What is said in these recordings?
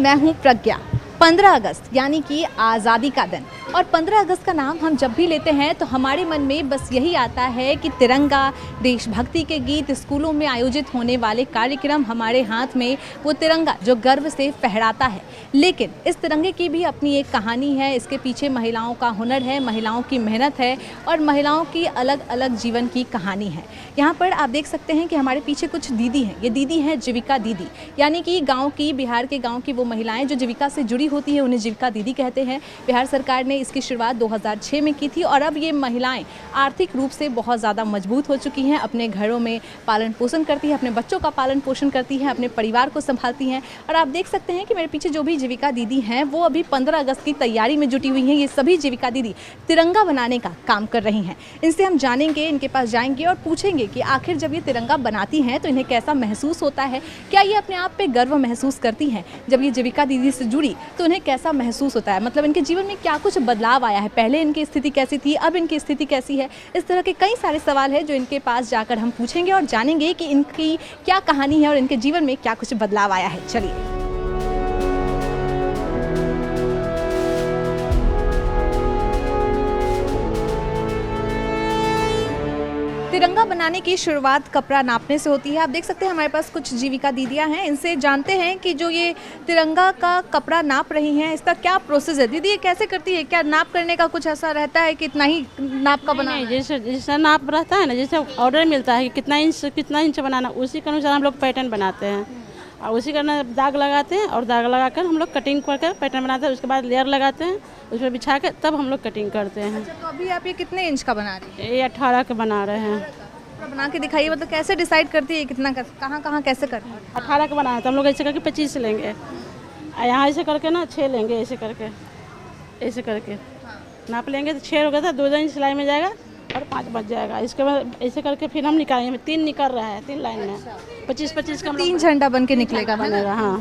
मैं हूँ प्रज्ञा। 15 अगस्त यानी कि आज़ादी का दिन, और 15 अगस्त का नाम हम जब भी लेते हैं तो हमारे मन में बस यही आता है कि तिरंगा, देशभक्ति के गीत, स्कूलों में आयोजित होने वाले कार्यक्रम, हमारे हाथ में वो तिरंगा जो गर्व से फहराता है। लेकिन इस तिरंगे की भी अपनी एक कहानी है, इसके पीछे महिलाओं का हुनर है, महिलाओं की मेहनत है और महिलाओं की अलग अलग जीवन की कहानी है। यहाँ पर आप देख सकते हैं कि हमारे पीछे कुछ दीदी हैं। ये दीदी हैं जीविका दीदी, यानी कि गाँव की, बिहार के गाँव की वो महिलाएँ जो जीविका से जुड़ी होती है उन्हें जीविका दीदी कहते हैं। बिहार सरकार ने इसकी शुरुआत 2006 में की थी और अब ये महिलाएं आर्थिक रूप से बहुत ज़्यादा मजबूत हो चुकी हैं। अपने घरों में पालन पोषण करती हैं, अपने बच्चों का पालन पोषण करती हैं, अपने परिवार को संभालती हैं। और आप देख सकते हैं कि मेरे पीछे जो भी जीविका दीदी हैं वो अभी 15 अगस्त की तैयारी में जुटी हुई हैं। ये सभी जीविका दीदी तिरंगा बनाने का काम कर रही हैं। इनसे हम जानेंगे, इनके पास जाएंगे और पूछेंगे कि आखिर जब ये तिरंगा बनाती हैं तो इन्हें कैसा महसूस होता है, क्या ये अपने आप पे गर्व महसूस करती हैं। जब ये जीविका दीदी से जुड़ी तो उन्हें कैसा महसूस होता है, मतलब इनके जीवन में क्या कुछ बदलाव आया है, पहले इनकी स्थिति कैसी थी, अब इनकी स्थिति कैसी है। इस तरह के कई सारे सवाल हैं जो इनके पास जाकर हम पूछेंगे और जानेंगे कि इनकी क्या कहानी है और इनके जीवन में क्या कुछ बदलाव आया है। चलिए। तिरंगा बनाने की शुरुआत कपड़ा नापने से होती है। आप देख सकते हैं हमारे पास कुछ जीविका दीदियां हैं, इनसे जानते हैं कि जो ये तिरंगा का कपड़ा नाप रही हैं इसका क्या प्रोसेस है। दीदी ये कैसे करती है, क्या नाप करने का कुछ ऐसा रहता है कि इतना ही नाप का बनाना? जैसे नाप रहता है ना, जैसे ऑर्डर मिलता है कि कितना इंच बनाना, उसी के अनुसार हम लोग पैटर्न बनाते हैं और उसी का दाग लगाते हैं और दाग लगाकर हम लोग कटिंग करके पैटर्न बनाते हैं। उसके बाद लेयर लगाते हैं, उसमें बिछा के तब हम लोग कटिंग करते हैं। अच्छा, तो अभी आप ये कितने इंच का बना रही हैं? ये 18 के बना रहे हैं। पूरा बना के दिखाइए, मतलब कैसे डिसाइड करती है कितना, कहाँ कहाँ कैसे करती है? 18 का बनाया तो हम लोग ऐसे करके 25 लेंगे, यहाँ ऐसे करके ना 6 लेंगे, ऐसे करके नाप लेंगे तो 6 हो गया था, 2 इंच सिलाई में जाएगा और 5 बच जाएगा। इसके बाद ऐसे करके फिर हम निकालेंगे, 3 निकल रहा है, 3 लाइन में 25-25 का 3 झंडा बन के निकलेगा बनेगा। हाँ,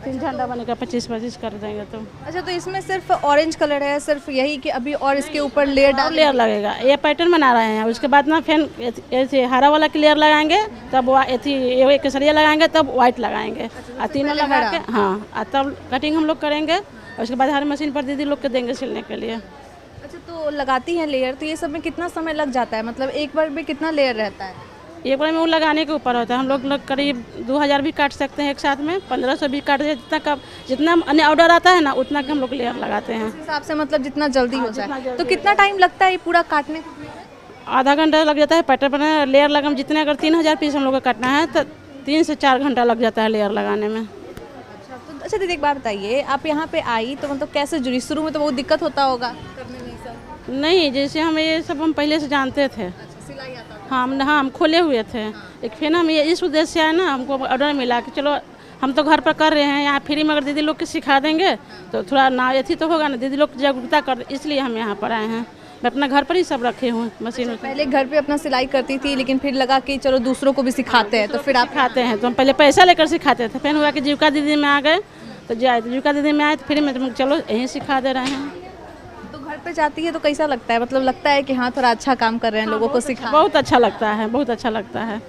3 झंडा बनेगा, 25-25 कर देंगे तो। अच्छा, तो इसमें सिर्फ ऑरेंज कलर है, सिर्फ यही कि अभी और इसके ऊपर लेयर लगेगा। ये पैटर्न बना रहे हैं, उसके बाद ना फिर ऐसे हरा वाला की लेयर लगाएंगे, तब ये केसरिया लगाएंगे, तब व्हाइट लगाएंगे और तीनों लगा के हाँ तब कटिंग हम लोग करेंगे और उसके बाद हर मशीन पर दीदी लोग के देंगे सिलने के लिए। अच्छा, तो लगाती हैं लेयर, तो ये सब में कितना समय लग जाता है, मतलब एक बार में कितना लेयर रहता है? एक बार में वो लगाने के ऊपर होता है। हम लोग करीब 2000 भी काट सकते हैं एक साथ में, 1500 भी काट सकते, जितना अन्य ऑर्डर आता है ना उतना के हम लोग लेयर लगाते हैं। इस हिसाब से मतलब जितना जल्दी हो जाए। तो कितना टाइम लगता है ये पूरा काटने को? आधा घंटा लग जाता है पैटर्न बनाने, लेयर लगा जितने अगर 3000 पीस हम लोग को काटना है तो 3 से 4 घंटा लग जाता है लेयर लगाने में। अच्छा दीदी, एक बात बताइए, आप यहाँ पे आई तो मतलब कैसे जुड़ी? शुरू में तो बहुत दिक्कत होता होगा करने में सब? नहीं, जैसे हम ये सब हम पहले से जानते थे। सिलाई आता था? हाँ, हम खोले हुए थे। एक फिर हम ये इस उद्देश्य से आए ना, हमको ऑर्डर मिला कि चलो हम तो घर पर कर रहे हैं, यहाँ फ्री में अगर दीदी लोग के सिखा देंगे तो थोड़ा ना अथी तो होगा ना, दीदी लोग जागरूकता कर, इसलिए हम यहाँ पर आए हैं। मैं अपना घर पर ही सब रखे हूँ मशीन। पहले घर पे अपना सिलाई करती थी, लेकिन फिर लगा कि चलो दूसरों को भी सिखाते हैं, तो फिर आप सिखाते हैं। तो हम पहले पैसा लेकर सिखाते थे, फिर हुआ कि जीविका दीदी में आ गए तो जीविका दीदी में आए तो फिर मैं चलो यहीं सिखा दे रहे हैं। तो घर पे जाती है तो कैसा लगता है, मतलब लगता है कि हाँ थोड़ा अच्छा काम कर रहे हैं, लोगों को सिखा? बहुत अच्छा लगता है, बहुत अच्छा लगता है,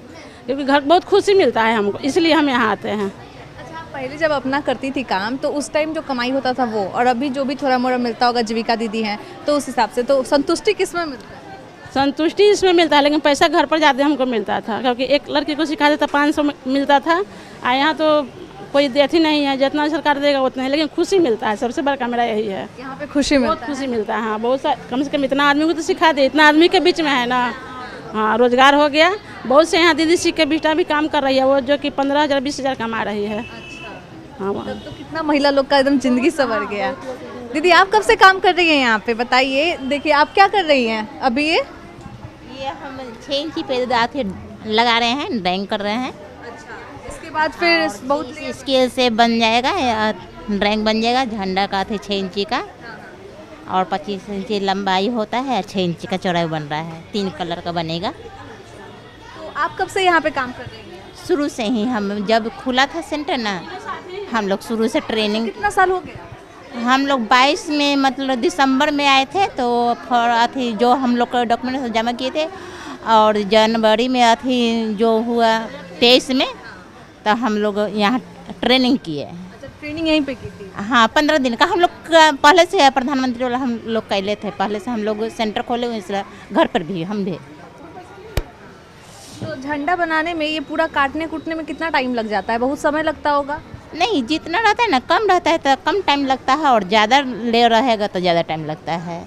क्योंकि घर बहुत खुशी मिलता है हमको, इसलिए हम यहाँ आते हैं। अच्छा, पहले जब अपना करती थी काम तो उस टाइम जो कमाई होता था वो, और अभी जो भी थोड़ा मोड़ा मिलता होगा, जीविका दीदी हैं तो उस हिसाब से तो संतुष्टि किस में मिलता है? संतुष्टि इसमें मिलता है, लेकिन पैसा घर पर ज़्यादा हमको मिलता था, क्योंकि एक लड़की को सिखा देता 500 मिलता था, और यहाँ तो कोई देती नहीं है, जितना सरकार देगा उतना ही, लेकिन खुशी मिलता है। सबसे बड़ा मेरा यही है, यहाँ पे खुशी मिलता है। बहुत खुशी मिलता है। हाँ, बहुत सा, कम से कम इतना आदमी को तो सिखा दे, इतना आदमी के बीच में है ना। हाँ, रोजगार हो गया। बहुत से यहाँ दीदी सीख के बेटा भी काम कर रही है, वो जो कि 15,000 20,000 कमा रही है। हाँ, तब तो कितना महिला लोग का एकदम जिंदगी संवर गया। दीदी आप कब से काम कर रही हैं यहाँ पे, बताइए? देखिए आप क्या कर रही हैं अभी? ये हम 6 इंची पे लगा रहे हैं, ड्राइंग कर रहे हैं। इसके बाद फिर बहुत स्केल से बन जाएगा, ड्राइंग बन जाएगा। झंडा का थे 6 इंची का और 25 इंची लंबाई होता है, 6 इंची का चौड़ाई बन रहा है, 3 कलर का बनेगा। तो आप कब से यहाँ पे काम कर रही हैं? शुरू से ही, हम जब खुला था सेंटर ना, हम लोग शुरू से ट्रेनिंग। कितना साल हो गया? हम लोग 22 में मतलब दिसंबर में आए थे, तो अथी जो हम लोग का डॉक्यूमेंट जमा किए थे, और जनवरी में अथी जो हुआ 23 में, तो हम लोग यहाँ ट्रेनिंग किए। अच्छा, ट्रेनिंग ट्रेनिंग यहीं पे की थी? हाँ 15 दिन का हम लोग पहले से है, प्रधानमंत्री वाला हम लोग कैले थे, पहले से हम लोग सेंटर खोले हुए, इसलिए घर पर भी हम भी। तो झंडा बनाने में ये पूरा काटने कूटने में कितना टाइम लग जाता है? बहुत समय लगता होगा? नहीं, जितना रहता है ना, कम रहता है तो कम टाइम लगता है, और ज़्यादा लेयर रहेगा तो ज़्यादा टाइम लगता है,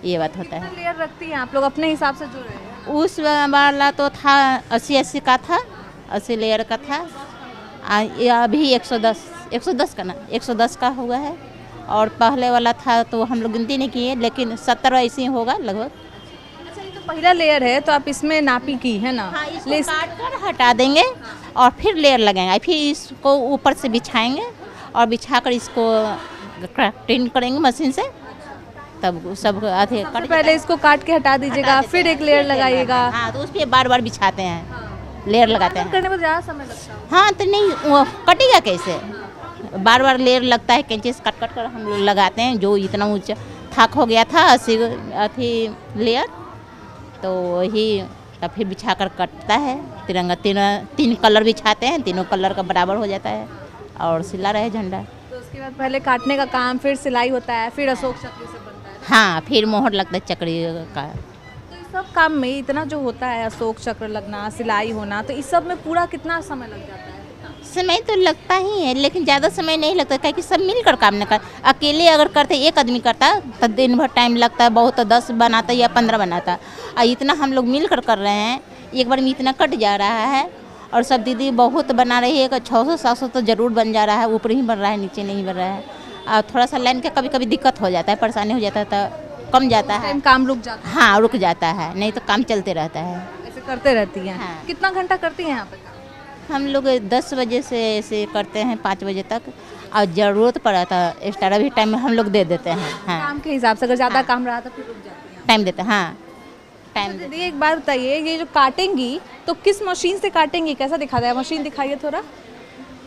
ये बात होता है। कितना लेयर रखती हैं आप लोग अपने हिसाब से जो रहे हैं? उस वाला तो था 80 का था, 80 लेयर का था। ये अभी 110 का ना 110 का हुआ है, और पहले वाला था तो हम लोग गिनती नहीं किए, लेकिन 70 ऐसे ही होगा लगभग। अच्छा, ये तो पहला लेयर है तो आप इसमें नापी की है ना? हाँ, इसको काट कर हटा देंगे और फिर लेयर लगाएंगे, फिर इसको ऊपर से बिछाएंगे और बिछाकर इसको क्राफ्टिंग करेंगे मशीन से, तब सब आधे सबसे पहले इसको काट के हटा दीजिएगा, फिर एक लेयर लगाइएगा। हाँ, तो उस पर बार बार बिछाते हैं, लेयर लगाते हैं। करने में ज़्यादा समय लगता है? हाँ, तो नहीं वो कटेगा कैसे, बार बार लेयर लगता है, कैंची से कट कट कर हम लोग लगाते हैं। जो इतना ऊंचा थाक हो गया था 80 अथी लेयर, तो वही तब फिर बिछा कर कटता है तिरंगा। तीन कलर बिछाते हैं, तीनों कलर का बराबर हो जाता है और सिला रहे झंडा। तो उसके बाद पहले काटने का काम, फिर सिलाई होता है, फिर अशोक चक्र से बनता है। हाँ, फिर मोहर लगता है चक्री का। तो इस सब काम में इतना जो होता है, अशोक चक्र लगना, सिलाई होना, तो इस सब में पूरा कितना समय लग जाता है? समय तो लगता ही है, लेकिन ज़्यादा समय नहीं लगता, क्योंकि सब मिलकर काम न कर। अकेले अगर करते, एक आदमी करता तो दिन भर टाइम लगता है, बहुत तो 10 बनाता या 15 बनाता। और इतना हम लोग मिलकर कर रहे हैं, एक बार में इतना कट जा रहा है। और सब दीदी बहुत बना रही है, 600-700 तो ज़रूर बन जा रहा है, ऊपर ही बन रहा है, नीचे नहीं बन रहा है। और थोड़ा सा लाइन का कभी कभी दिक्कत हो जाता है, परेशानी हो जाता है, तो कम जाता है, काम रुक जाता है? हाँ, रुक जाता है, नहीं तो काम चलते रहता है। ऐसे करते रहती हैं? हाँ। कितना घंटा करती हैं यहाँ पे? हम लोग 10 बजे से ऐसे करते हैं 5 बजे तक, और ज़रूरत पड़ा था एक्स्ट्रा भी टाइम हम लोग दे देते हैं। हाँ, काम के हिसाब से, अगर ज़्यादा काम रहा तो फिर रुक जाती हैं? टाइम देते हैं, हाँ टाइम देते। दीदी एक बात बताइए, ये जो काटेंगी तो किस मशीन से काटेंगी? कैसा दिखाता है? मशीन दिखाइए थोड़ा।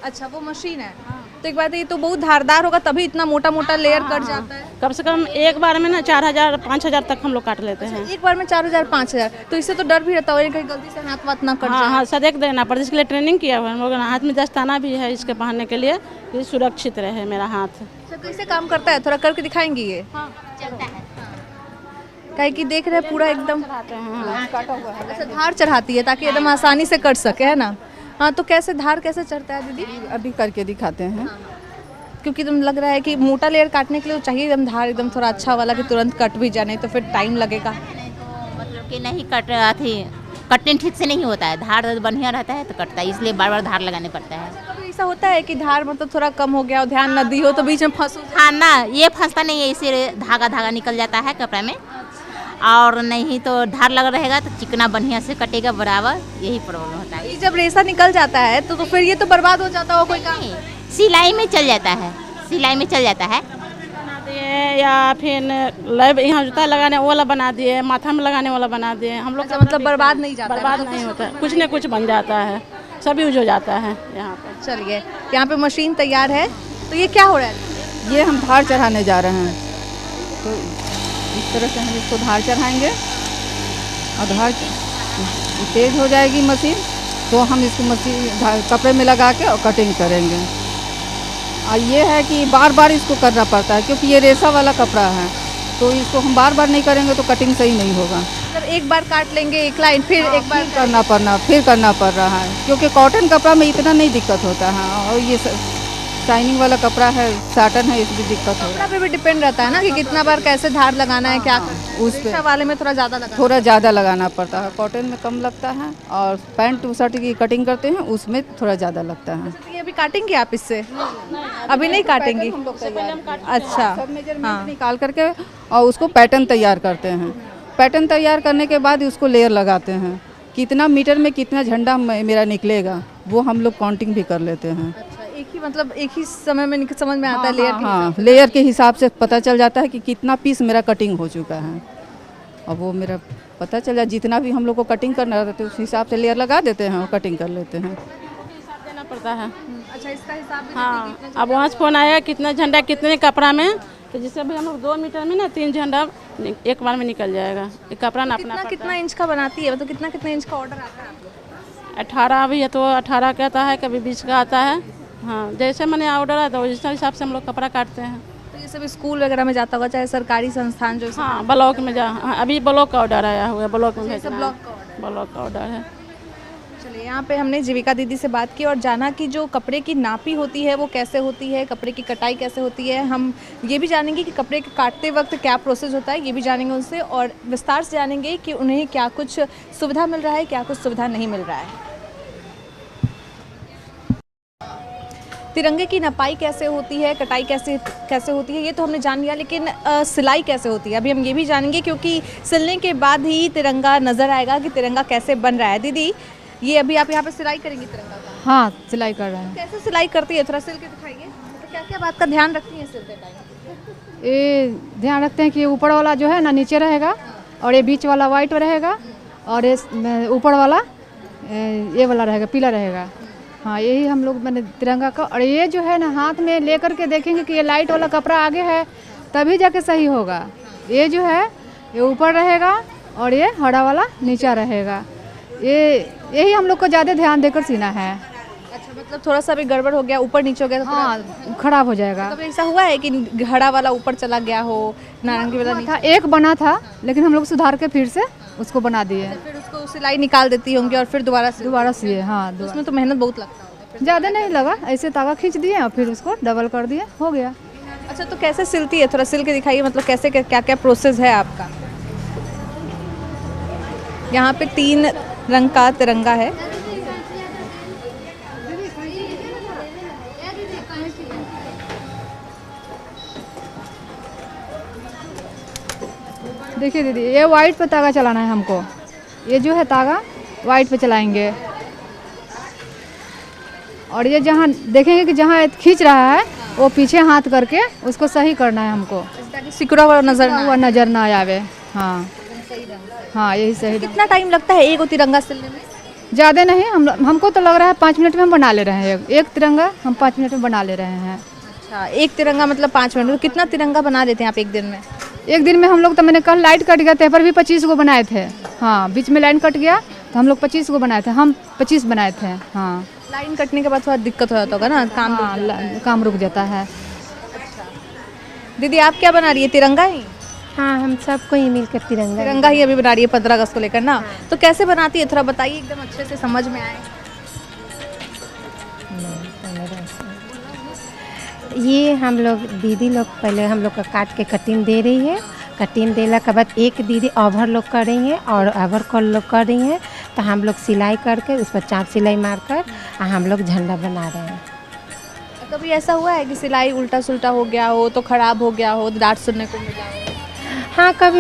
अच्छा, वो मशीन है। तो एक बात है, ये तो बहुत धारदार होगा, तभी इतना मोटा मोटा लेयर कट जाता है। कम से कम एक बार में ना 4000-5000 तक हम लोग काट लेते हैं। एक बार में 4000-5000? तो इससे तो डर भी रहता है कहीं गलती से हाथ वाथ ना कट हाँ जाए। हाँ, सदैक देना पड़ता है, इसके लिए ट्रेनिंग किया हुआ है हम लोगों ने। हाथ में दस्ताना भी है इसके पहनने के लिए, कि सुरक्षित रहे मेरा हाथ। अच्छा, तो इससे काम करता है? थोड़ा करके दिखाएंगी ये? हाँ, चलता है। काहे कि देख रहे हैं पूरा एकदम काटा हुआ है। अच्छा, धार चढ़ाती है ताकि एकदम आसानी से कट सके, है ना? हाँ, तो कैसे धार कैसे चढ़ता है दीदी? अभी करके दिखाते हैं। क्योंकि तुम लग रहा है कि मोटा लेयर काटने के लिए चाहिए एकदम धार, एकदम थोड़ा अच्छा वाला कि तुरंत कट भी जाए, नहीं तो फिर टाइम लगेगा। नहीं तो मतलब कि नहीं कट थी, कटिंग ठीक से नहीं होता है, धार बढ़िया रहता है तो कटता है, इसलिए बार बार धार लगाने पड़ता है। कभी ऐसा होता है कि धार मतलब थोड़ा कम हो गया और ध्यान न दी हो तो बीच में फंसो? हाँ ना, ये फंसता नहीं है, इसे धागा निकल जाता है कपड़ा में, और नहीं तो धार लगा रहेगा तो चिकना बढ़िया से कटेगा बराबर, यही प्रॉब्लम होता है। ये जब रेसा निकल जाता है तो फिर ये तो बर्बाद हो जाता हो कोई काम? सिलाई में चल जाता है, सिलाई में चल जाता है। बना दिए, या फिर लैब यहाँ जूता लगाने वाला बना दिए, माथा में लगाने वाला बना दिए हम लोग। अच्छा, मतलब बर्बाद नहीं जाता है? बर्बाद नहीं होता है, कुछ न कुछ बन जाता है, सब यूज हो जाता है यहाँ पर। चलिए, यहाँ पे मशीन तैयार है, तो ये क्या हो रहा है? ये हम धार चढ़ाने जा रहे हैं, तो इस तरह से हम इसको धार चढ़ाएंगे, और धार तेज हो जाएगी मशीन, तो हम इसको मशीन कपड़े में लगा के और कटिंग करेंगे। और ये है कि बार बार इसको करना पड़ता है, क्योंकि ये रेसा वाला कपड़ा है, तो इसको हम बार बार नहीं करेंगे तो कटिंग सही नहीं होगा। मतलब एक बार काट लेंगे एक लाइन, फिर एक बार फिर करना पड़ रहा है, क्योंकि कॉटन कपड़ा में इतना नहीं दिक्कत होता है, और ये शाइनिंग वाला कपड़ा है, साटन है, इसमें दिक्कत हो रहा कपड़ा पे भी डिपेंड रहता है ना कि कितना बार कैसे धार लगाना है, क्या करना है। उस पे रेशा वाले में थोड़ा ज़्यादा लगा। है। थोड़ा ज़्यादा लगाना पड़ता है, कॉटन में कम लगता है, और पैंट शर्ट की कटिंग करते हैं उसमें थोड़ा ज़्यादा लगता है। ये अभी काटेंगे आप इससे? अभी नहीं काटेंगी? अच्छा, सब मेजरमेंट निकाल करके और उसको पैटर्न तैयार करते हैं। पैटर्न तैयार करने के बाद उसको लेयर लगाते हैं, कितना मीटर में कितना झंडा मेरा निकलेगा वो हम लोग काउंटिंग भी कर लेते हैं। अच्छा, एक ही मतलब एक ही समय में समझ में आता है लेयर? हाँ, लेयर के हिसाब से पता चल जाता है कि कितना पीस मेरा कटिंग हो चुका है, और वो मेरा पता चल जाए। जितना भी हम लोग को कटिंग करना रहता है उस हिसाब से लेयर लगा देते हैं और कटिंग कर लेते हैं। देना पड़ता है। अच्छा, इसका हिसाब भी हाँ, अब वहाँ से फोन आया कितना झंडा कितने कपड़ा में, तो जिससे भी हम लोग 2 मीटर में ना 3 झंडा एक बार में निकल जाएगा। एक कपड़ा नापना पड़ता है। कितना इंच का बनाती है? मतलब कितना इंच का ऑर्डर आता है आपको? 18 भी है तो 18 का आता है, कभी 20 का आता है। हाँ, जैसे मैंने ऑर्डर आया था उस हिसाब से हम लोग कपड़ा काटते हैं। तो ये सब स्कूल वगैरह में जाता होगा, चाहे सरकारी संस्थान जो हाँ, ब्लॉक में हाँ, अभी ब्लॉक का ऑर्डर आया हुआ है, ब्लॉक में भेजना है। ब्लॉक का ऑर्डर। ब्लॉक का ऑर्डर है। चलिए, यहाँ पे हमने जीविका दीदी से बात की और जाना कि जो कपड़े की नापी होती है वो कैसे होती है, कपड़े की कटाई कैसे होती है। हम ये भी जानेंगे कि कपड़े के काटते वक्त क्या प्रोसेस होता है, ये भी जानेंगे उनसे, और विस्तार से जानेंगे कि उन्हें क्या कुछ सुविधा मिल रहा है, क्या कुछ सुविधा नहीं मिल रहा है। तिरंगे की नपाई कैसे होती है, कटाई कैसे होती है, ये तो हमने जान लिया, लेकिन सिलाई कैसे होती है अभी हम ये भी जानेंगे, क्योंकि सिलने के बाद ही तिरंगा नज़र आएगा कि तिरंगा कैसे बन रहा है। दीदी, ये अभी आप यहाँ पे सिलाई करेंगी तिरंगा का? हाँ, सिलाई कर रहे हैं। कैसे सिलाई करती है, थोड़ा सिल के दिखाइए। तो क्या क्या बात का ध्यान रखती है सिलते टाइम? ये ध्यान रखते हैं कि ऊपर वाला जो है ना नीचे रहेगा, और ये बीच वाला वाइट रहेगा, और ये ऊपर वाला ये वाला रहेगा, पीला रहेगा। हाँ, यही हम लोग मैंने तिरंगा का। और ये जो है ना हाथ में लेकर के देखेंगे कि ये लाइट वाला कपड़ा आगे है, तभी जाके सही होगा। ये जो है ये ऊपर रहेगा, और ये हरा वाला नीचा रहेगा। यही हम लोग को ज़्यादा ध्यान देकर सीना है। अच्छा, मतलब थोड़ा सा भी गड़बड़ हो गया, ऊपर नीचे हो गया तो हाँ, खराब हो जाएगा। कभी ऐसा हुआ है कि हरा वाला ऊपर चला गया हो, नारंगी वाला नीचे? था, एक बना था, लेकिन हम लोग सुधार के फिर से उसको बना दिए। फिर उसको सिलाई निकाल देती होंगी और फिर दोबारा सिए। हाँ, उसमें तो मेहनत बहुत लगता होगा। ज़्यादा नहीं लगा, ऐसे तागा खींच दिए और फिर उसको डबल कर दिए, हो गया। अच्छा, तो कैसे सिलती है, थोड़ा सिल के दिखाइए, मतलब कैसे क्या क्या प्रोसेस है आपका? यहाँ पे 3 रंग का तिरंगा है। देखिए दीदी, ये वाइट पे तागा चलाना है हमको। ये जो है तागा वाइट पे चलाएंगे, और ये जहाँ देखेंगे कि जहाँ खींच रहा है वो पीछे हाथ करके उसको सही करना है हमको, ताकि सिकुड़ा हुआ नजर ना हुआ नजर ना आवे। हाँ हाँ, यही सही। कितना टाइम लगता है एक तिरंगा सिलने में? ज़्यादा नहीं, हमको तो लग रहा है 5 मिनट में हम बना ले रहे हैं। एक तिरंगा हम 5 मिनट में बना ले रहे हैं। अच्छा, एक तिरंगा मतलब 5 मिनट में? कितना तिरंगा बना देते हैं आप एक दिन में? एक दिन में हम लोग तो, मैंने कल लाइट कट गया था पर भी 25 को बनाए थे। हाँ, बीच में लाइन कट गया तो हम लोग 25 को बनाए थे, हम 25 बनाए थे। हाँ, लाइन कटने के बाद थोड़ा दिक्कत हो जाता होगा ना, काम रुक जाता है। दीदी, आप क्या बना रही है, तिरंगा ही? हाँ, हम सबको ही मिलकर तिरंगा ही अभी बना रही है 15 अगस्त को लेकर ना। तो कैसे बनाती है, थोड़ा बताइए, एकदम अच्छे से समझ में आए। ये हम लोग दीदी लोग पहले हम लोग का काट के कटिंग दे रही है। कटिंग देने के बाद एक दीदी ओवर लोग कर रही है और ओवर कॉल लोग कर रही है, तो हम लोग सिलाई करके उस पर चाप सिलाई मारकर हम लोग झंडा बना रहे हैं। कभी ऐसा हुआ है कि सिलाई उल्टा सुल्टा हो गया हो, तो खराब हो गया हो, डांट सुनने को मिला हो? हाँ, कभी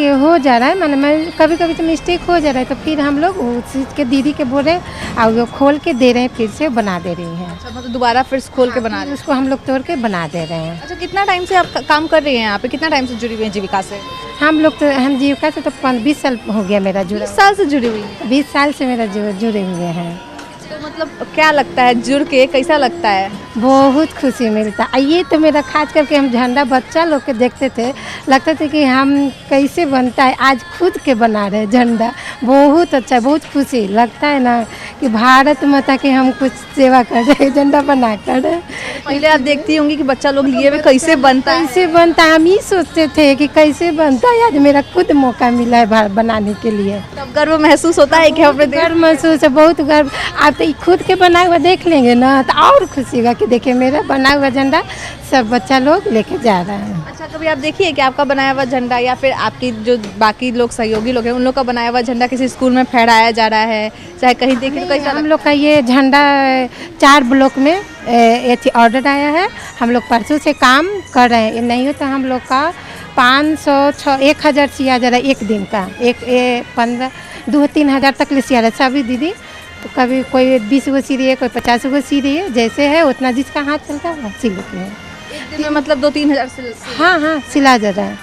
हो जा रहा है, मैं कभी कभी तो मिस्टेक हो जा रहा है, तो फिर हम लोग उस चीज़ के दीदी के बोल रहे और वो खोल के दे रहे हैं, फिर से बना दे रही हैं। अच्छा, मतलब दोबारा फिर खोल के बना रहे हैं? उसको हम लोग तोड़ के बना दे रहे हैं। अच्छा, कितना टाइम से आप काम कर रही हैं यहाँ पे, कितना टाइम से जुड़ी हुई हैं जीविका से? हम जीविका से तो 20 साल हो गया मेरा जुड़ा। 20 साल से जुड़ी हुई हैं? 20 साल से मेरा जुड़े हुए हैं। तो मतलब क्या लगता है जुड़ के, कैसा लगता है? बहुत खुशी मिलता है। ये तो मेरा खास करके हम झंडा बच्चा लोग के देखते थे, लगता था कि हम कैसे बनता है, आज खुद के बना रहे झंडा। बहुत अच्छा, बहुत खुशी लगता है ना कि भारत माता के हम कुछ सेवा कर रहे, झंडा बना कर। पहले आप देखती होंगी कि बच्चा लोग लिए हुए कैसे बनता है, कैसे बनता है, हम ही सोचते थे कि कैसे बनता है। आज मेरा खुद मौका मिला है बनाने के लिए, तब गर्व महसूस होता है कि अपने गर्व महसूस है, बहुत गर्व। आप तो खुद के बना हुआ देख लेंगे ना तो और खुशी होगा कि देखिए मेरा बना हुआ झंडा सब बच्चा लोग लेके जा रहा है। अच्छा, कभी आप देखिए कि आपका बनाया हुआ झंडा या फिर आपकी जो बाकी लोग सहयोगी लोग हैं उन लोग का बनाया हुआ झंडा किसी स्कूल में फहराया जा रहा है, चाहे कहीं देखें तो कैसा? हम लोग का ये झंडा 4 ब्लॉक में ऑर्डर आया है, हम लोग परसों से काम कर रहे हैं। ये नहीं होता हम लोग का 500 1000 सिया जा रहा है एक दिन का, 15 2-3 हज़ार तक ले सिया रहा है सभी दीदी। तो कभी कोई 20 गो सी रही है, कोई 50 गो सी रही है, जैसे है उतना जिसका हाथ चलता है वो सिल लेते हैं। एक दिन में मतलब 2-3 हज़ार से? हाँ, सिला जा रहा है।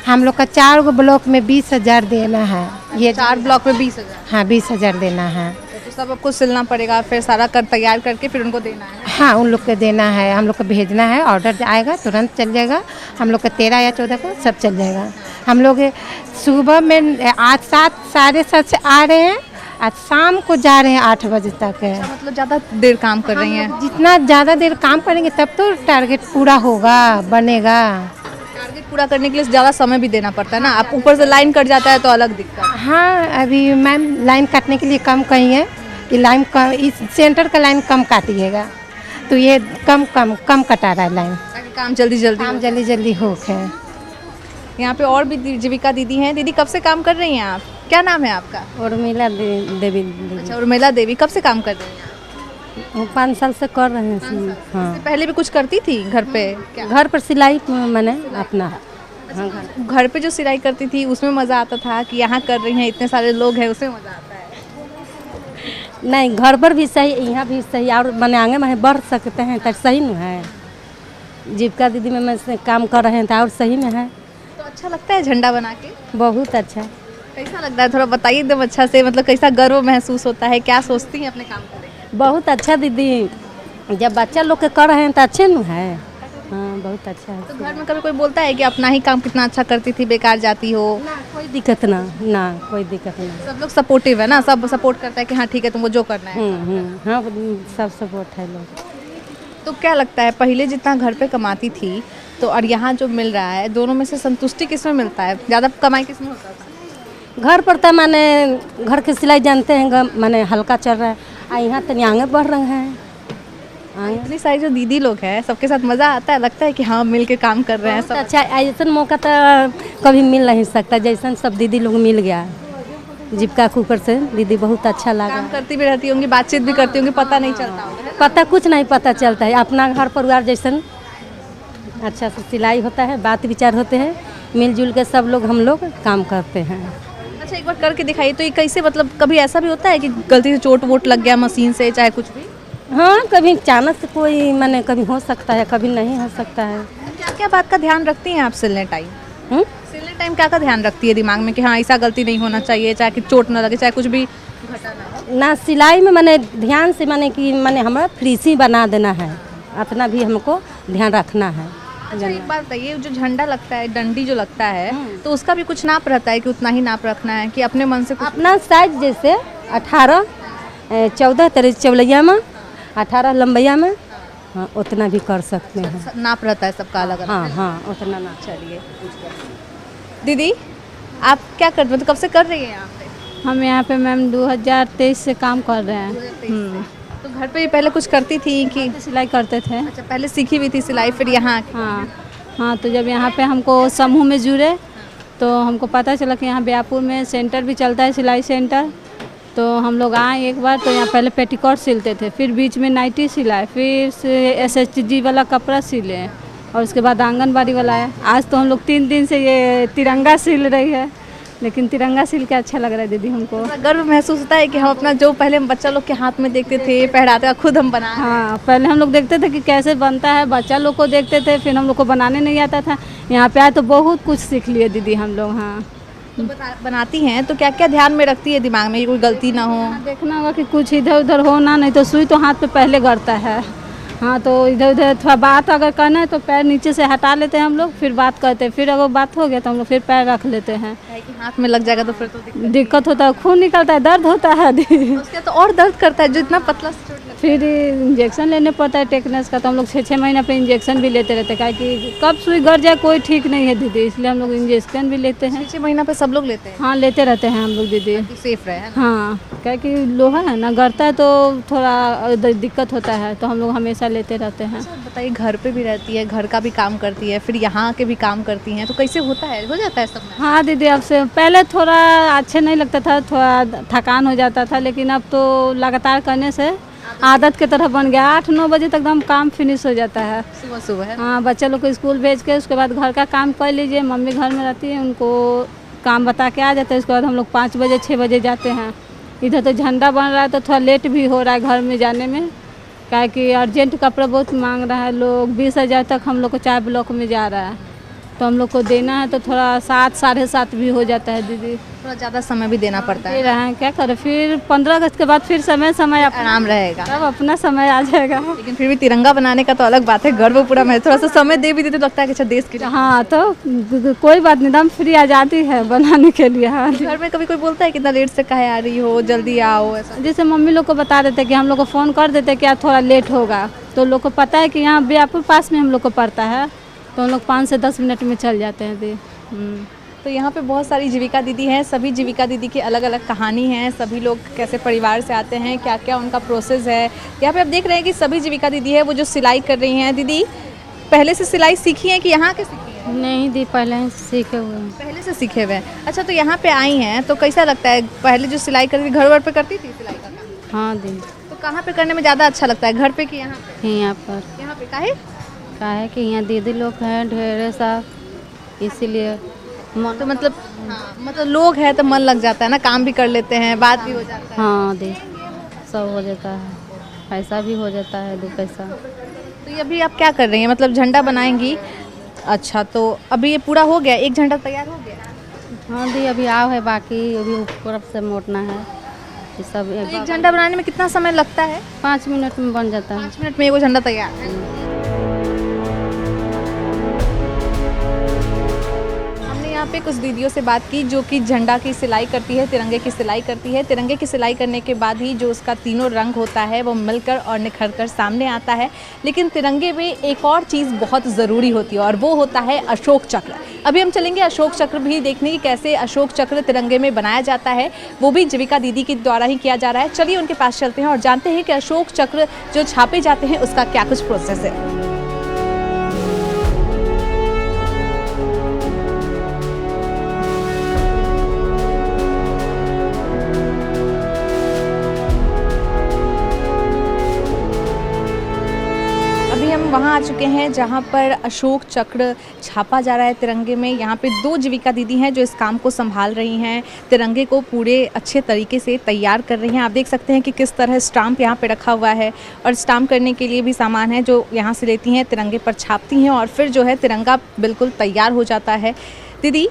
हम लोग का 4 गो ब्लॉक में 20,000 देना है। ये 4 ब्लॉक में 20,000? हाँ, 20,000 देना है। तो सब आपको सिलना पड़ेगा, फिर सारा तैयार करके फिर उनको देना है? हाँ, उन लोग को देना है, हम लोग को भेजना है, ऑर्डर आएगा तुरंत चल जाएगा। हम लोग का 13 या 14 को सब चल जाएगा। हम लोग सुबह में आज 7 साढ़े 7 से आ रहे हैं आज शाम को जा रहे हैं 8 बजे तक है। मतलब ज़्यादा देर काम कर रही हैं। जितना ज़्यादा देर काम करेंगे तब तो टारगेट पूरा होगा, बनेगा। टारगेट पूरा करने के लिए ज़्यादा समय भी देना पड़ता है ना, आप ऊपर से लाइन कट जाता है तो अलग दिक्कत है। हाँ, अभी मैम लाइन काटने के लिए कम कही है कि लाइन कम, इस सेंटर का लाइन कम काटिएगा, तो ये कम कटा रहा है लाइन, ताकि काम जल्दी जल्दी हो के। यहाँ पे और भी जीविका दीदी हैं। दीदी कब से काम कर रही हैं आप? क्या नाम है आपका? उर्मिला देवी। अच्छा, उर्मिला देवी। कब से काम कर रही हैं आप? वो 5 साल से कर रहे हैं। हाँ, इससे पहले भी कुछ करती थी घर पे? क्या घर पर सिलाई मैंने अपना। हाँ, घर पे जो सिलाई करती थी उसमें मज़ा आता था कि यहाँ कर रही हैं, इतने सारे लोग हैं, उसमें मज़ा आता है? नहीं, घर पर भी सही, यहाँ भी सही, और मैंने आगे में बढ़ सकते हैं तो सही न है। जीविका दीदी में मैं काम कर रहे हैं तो और सही में है। तो अच्छा लगता है झंडा बना के? बहुत अच्छा। कैसा लगता है, थोड़ा बताइए एकदम अच्छा से, मतलब कैसा गर्व महसूस होता है, क्या सोचती हैं अपने काम को लेकर? बहुत अच्छा दीदी, जब बच्चा लोग के कर रहे हैं तो अच्छे न है। हाँ, बहुत अच्छा है। तो घर में कभी कोई बोलता है कि अपना ही काम कितना अच्छा करती थी, बेकार जाती हो? कोई दिक्कत ना, कोई दिक्कत नहीं। सब लोग सपोर्टिव है ना, सब सपोर्ट करता है कि हाँ ठीक है तुमको जो करना है। हाँ, सब सपोर्ट है लोग। तो क्या लगता है पहले जितना घर पे कमाती थी तो और यहाँ जो मिल रहा है, दोनों में से संतुष्टि किस में मिलता है, ज़्यादा कमाई किस में होता है? घर पर तो माने घर की सिलाई जानते हैं, माने हल्का चल रहा है, और यहाँ तनी आगे बढ़ रहे हैं। इतनी सारी जो दीदी लोग हैं सबके साथ मज़ा आता है, लगता है कि हाँ मिल के काम कर रहे हैं सब। अच्छा, ऐसा मौका तो कभी मिल नहीं सकता जैसा सब दीदी लोग मिल गया। जीविका के ऊपर से दीदी बहुत अच्छा लगा। काम करती भी रहती होंगी, बातचीत भी करती होंगी, पता नहीं चलता होगा। पता कुछ नहीं पता चलता है, अपना घर परिवार जैसन अच्छा से सिलाई होता है, बात विचार होते हैं, मिलजुल के सब लोग हम लोग काम करते हैं। अच्छा, एक बार करके दिखाइए तो ये कैसे, मतलब कभी ऐसा भी होता है कि गलती से चोट वोट लग गया मशीन से, चाहे कुछ भी? हाँ, कभी अचानक से कोई माने कभी हो सकता है, कभी नहीं हो सकता है। क्या क्या बात का ध्यान रखती हैं आप सिलने टाइम? सिलने टाइम क्या का ध्यान रखती है दिमाग में कि हाँ ऐसा गलती नहीं होना चाहिए, चाहे कि चोट ना लगे, चाहे कुछ भी घटा ना हो? ना सिलाई में मैंने ध्यान से माने कि मैंने हमारा फ्रीसी बना देना है, इतना भी हमको ध्यान रखना है। अच्छा, एक बात बताइए, जो झंडा लगता है, डंडी जो लगता है, तो उसका भी कुछ नाप रहता है कि उतना ही नाप रखना है कि अपने मन से कुछ? अपना साइज जैसे 18, 14 तरह चौलैया में, 18 लंबैया में, हाँ उतना भी कर सकते हैं। नाप रहता है सबका अलग अलग? हाँ, उतना ना। चलिए, दीदी आप क्या कर, मतलब कब से कर रही हैं यहाँ पे? हम यहाँ पे मैम 2023 से काम कर रहे हैं। तो घर पे पहले कुछ करती थी कि? सिलाई करते थे। अच्छा, पहले सीखी हुई थी सिलाई, फिर यहाँ हाँ, तो जब यहाँ पे हमको समूह में जुड़े तो हमको पता चला कि यहाँ ब्यापुर में सेंटर भी चलता है, सिलाई सेंटर। तो हम लोग आए एक बार, तो यहाँ पहले पेटीकोट सिलते थे, फिर बीच में नाइटी सिलाए, फिर SHG वाला कपड़ा सिले, और उसके बाद आंगनबाड़ी वाला है। आज तो हम लोग 3 दिन से ये तिरंगा सिल रही है, लेकिन तिरंगा सिल के अच्छा लग रहा है दीदी हमको। गर्व महसूस होता है कि हम अपना जो पहले हम बच्चा लोग के हाथ में देखते थे पहराते, खुद हम बना। हाँ, पहले हम लोग देखते थे कि कैसे बनता है, बच्चा लोग को देखते थे, फिर हम लोग को बनाने नहीं आता था। यहाँ पे आए तो बहुत कुछ सीख लिए दीदी हम लोग। हाँ, तो बनाती हैं तो क्या क्या ध्यान में रखती है दिमाग में, कोई गलती ना हो? देखना होगा कि कुछ इधर उधर हो ना, नहीं तो सुई तो हाथ पे पहले गड़ता है। हाँ, तो इधर उधर थोड़ा बात अगर करना है तो पैर नीचे से हटा लेते हैं हम लोग, फिर बात करते हैं, फिर अगर बात हो गया तो हम लोग फिर पैर रख लेते हैं। कि हाथ में लग जाएगा तो फिर तो दिक्कत होता है, खून निकलता है, दर्द होता है दीदी। उसका तो और दर्द करता है जो इतना पतला से चोट लगता है। फिर इंजेक्शन लेने पड़ता है टेटनस का, तो हम लोग 6-6 महीना पे इंजेक्शन भी लेते रहते हैं, कि कब सुई गड़ जाए कोई ठीक नहीं है दीदी, इसलिए हम लोग इंजेक्शन भी लेते हैं। 6 महीना पे सब लोग लेते हैं? हाँ, लेते रहते हैं हम लोग दीदी, सेफ रहे। हाँ, क्या कि लोहा है ना, गड़ता है तो थोड़ा दिक्कत होता है, तो हम लोग हमेशा लेते रहते हैं। बताइए, घर पे भी रहती है, घर का भी काम करती है, फिर यहाँ के भी काम करती हैं, तो कैसे होता है, हो जाता है सब में? हाँ दीदी, अब से पहले थोड़ा अच्छे नहीं लगता था, थोड़ा थकान हो जाता था, लेकिन अब तो लगातार करने से आदत की तरह बन गया। 8-9 बजे तक एकदम काम फिनिश हो जाता है सुबह है। हाँ, बच्चे लोग को स्कूल भेज के उसके बाद घर का काम कर लीजिए, मम्मी घर में रहती है, उनको काम बता के आ जाते हैं, उसके बाद हम लोग 5 बजे 6 बजे जाते हैं। इधर तो झंडा बन रहा है तो थोड़ा लेट भी हो रहा है घर में जाने में, क्या कि अर्जेंट कपड़ा बहुत मांग रहा है लोग। 20,000 तक हम लोग को 4 ब्लॉक में जा रहा है, तो हम लोग को देना है तो थोड़ा 7 साढ़े 7 भी हो जाता है दीदी। थोड़ा ज़्यादा समय भी देना पड़ता दे है, रहे हैं, क्या करें फिर 15 अगस्त के बाद फिर समय आराम रहेगा। तब अपना समय आ जाएगा। लेकिन फिर भी तिरंगा बनाने का तो अलग बात है, गर्व पूरा महसूस, थोड़ा सा समय दे भी देते तो लगता है कि अच्छा देश के लिए। हाँ तो कोई बात नहीं, दम फ्री आज़ादी है बनाने के लिए। हाँ घर में कभी कोई बोलता है कितना लेट से काहे आ रही हो, जल्दी आओ ऐसा? जैसे मम्मी लोग को बता देते कि हम लोग को फ़ोन कर देते कि आज थोड़ा लेट होगा, तो लोग को पता है कि यहाँ बियापुर पास में हम लोग को पड़ता है, तो हम लोग 5 से 10 मिनट में चल जाते हैं दी। तो यहाँ पे बहुत सारी जीविका दीदी हैं, सभी जीविका दीदी की अलग अलग कहानी है, सभी लोग कैसे परिवार से आते हैं, क्या क्या उनका प्रोसेस है। यहाँ पे आप देख रहे हैं कि सभी जीविका दीदी है वो जो सिलाई कर रही हैं। दीदी पहले से सिलाई सीखी है कि यहाँ के सीखी है? नहीं दी, पहले सीखे हुए हैं। पहले से सीखे हुए हैं। अच्छा, तो यहाँ पे आई हैं तो कैसा लगता है? पहले जो सिलाई करती थी घर वर पे करती थी सिलाई का काम? हाँ दी। तो कहाँ पे करने में ज़्यादा अच्छा लगता है, घर पे कि यहाँ पे? यहाँ पर यहाँ पे काहे? क्या है कि यहाँ दीदी लोग हैं ढेर सा, इसीलिए तो मतलब हाँ, मतलब लोग हैं तो मन लग जाता है ना, काम भी कर लेते हैं, बात भी हो जाता है। हाँ दी, सब हो जाता है, पैसा भी हो जाता है 2 पैसा। तो ये अभी आप क्या कर रही हैं, मतलब झंडा बनाएंगी? अच्छा, तो अभी ये पूरा हो गया, एक झंडा तैयार हो गया? हाँ दी, अभी आओ है बाकी, अभी ऊपर से मोड़ना है ये सब। तो एक झंडा बनाने में कितना समय लगता है? 5 मिनट में बन जाता है। 5 मिनट में एगो झंडा तैयार है। हमने यहाँ पे कुछ दीदियों से बात की जो कि झंडा की सिलाई करती है, तिरंगे की सिलाई करती है। तिरंगे की सिलाई करने के बाद ही जो उसका तीनों रंग होता है वो मिलकर और निखर कर सामने आता है। लेकिन तिरंगे में एक और चीज़ बहुत ज़रूरी होती है और वो होता है अशोक चक्र। अभी हम चलेंगे अशोक चक्र भी देखने की, कैसे अशोक चक्र तिरंगे में बनाया जाता है, वो भी जीविका दीदी के द्वारा ही किया जा रहा है। चलिए उनके पास चलते हैं और जानते हैं कि अशोक चक्र जो छापे जाते हैं उसका क्या कुछ प्रोसेस है। अभी हम वहाँ आ चुके हैं जहाँ पर अशोक चक्र छापा जा रहा है तिरंगे में। यहाँ पे 2 जीविका दीदी हैं जो इस काम को संभाल रही हैं, तिरंगे को पूरे अच्छे तरीके से तैयार कर रही हैं। आप देख सकते हैं कि किस तरह स्टाम्प यहाँ पे रखा हुआ है और स्टाम्प करने के लिए भी सामान है जो यहाँ से लेती हैं, तिरंगे पर छापती हैं और फिर जो है तिरंगा बिल्कुल तैयार हो जाता है। दीदी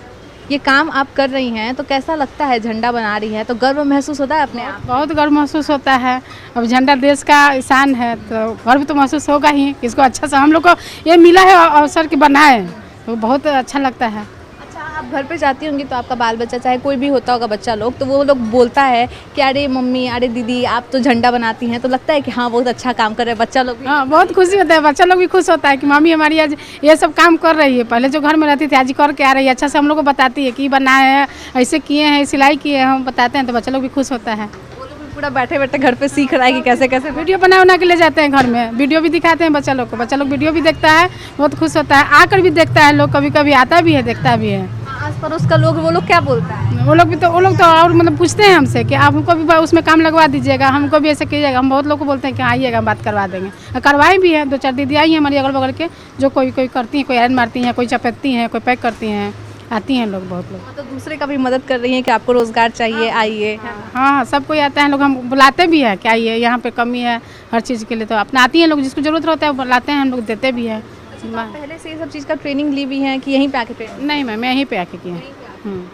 ये काम आप कर रही हैं तो कैसा लगता है? झंडा बना रही है तो गर्व महसूस होता है अपने आप? बहुत गर्व महसूस होता है। अब झंडा देश का शान है तो गर्व तो महसूस होगा ही। इसको अच्छा सा हम लोग को ये मिला है अवसर कि बनाए, तो बहुत अच्छा लगता है। अच्छा, आप घर पे जाती होंगी तो आपका बाल बच्चा, चाहे कोई भी होता होगा बच्चा लोग, तो वो लोग बोलता है कि अरे मम्मी, अरे दीदी आप तो झंडा बनाती हैं, तो लगता है कि हाँ बहुत अच्छा काम कर रहे हैं बच्चा लोग भी? हाँ, बहुत खुशी होता है, बच्चा लोग भी खुश होता है कि मम्मी हमारी आज ये सब काम कर रही है। पहले जो घर में रहती थी आज करके आ रही है, अच्छा से हम लोग को बताती है कि बनाए हैं, ऐसे किए हैं, सिलाई किए हैं, हम बताते हैं तो बच्चा लोग भी खुश होता है। वो लोग भी पूरा बैठे बैठे घर पे सीख रहा है कि कैसे कैसे वीडियो बना के ले जाते हैं घर में, वीडियो भी दिखाते हैं बच्चा लोग को, बच्चा लोग वीडियो भी देखता है, बहुत खुश होता है, आकर भी देखता है लोग, कभी कभी आता भी है, देखता भी है। आस पड़ोस का लोग, वो लोग क्या बोलता है? वो लोग तो और मतलब पूछते हैं हमसे कि आप हमको भी उसमें काम लगवा दीजिएगा, हमको भी ऐसे कीजिएगा। हम बहुत लोग को बोलते हैं कि आइएगा, बात करवा देंगे, और करवाई भी है। 2-4 दीदी आई हैं हमारी अगल बगल के, जो कोई करती हैं, कोई आयरन मारती हैं, कोई चपेटती हैं, कोई पैक करती हैं, आती हैं लोग, बहुत लोग। तो दूसरे का भी मदद कर रही है कि आपको रोजगार चाहिए, आइए। हाँ, सब कोई आता है लोग, हम बुलाते भी हैं कि आइए, यहाँ पे कमी है हर चीज़ के लिए, तो अपना आती हैं लोग, जिसको ज़रूरत होता है वो बुलाते हैं, हम लोग देते भी हैं। पहले से ये सब चीज़ का ट्रेनिंग ली भी है कि यहीं पे आके ट्रेनिंग? नहीं मैं यहीं पे आके किया।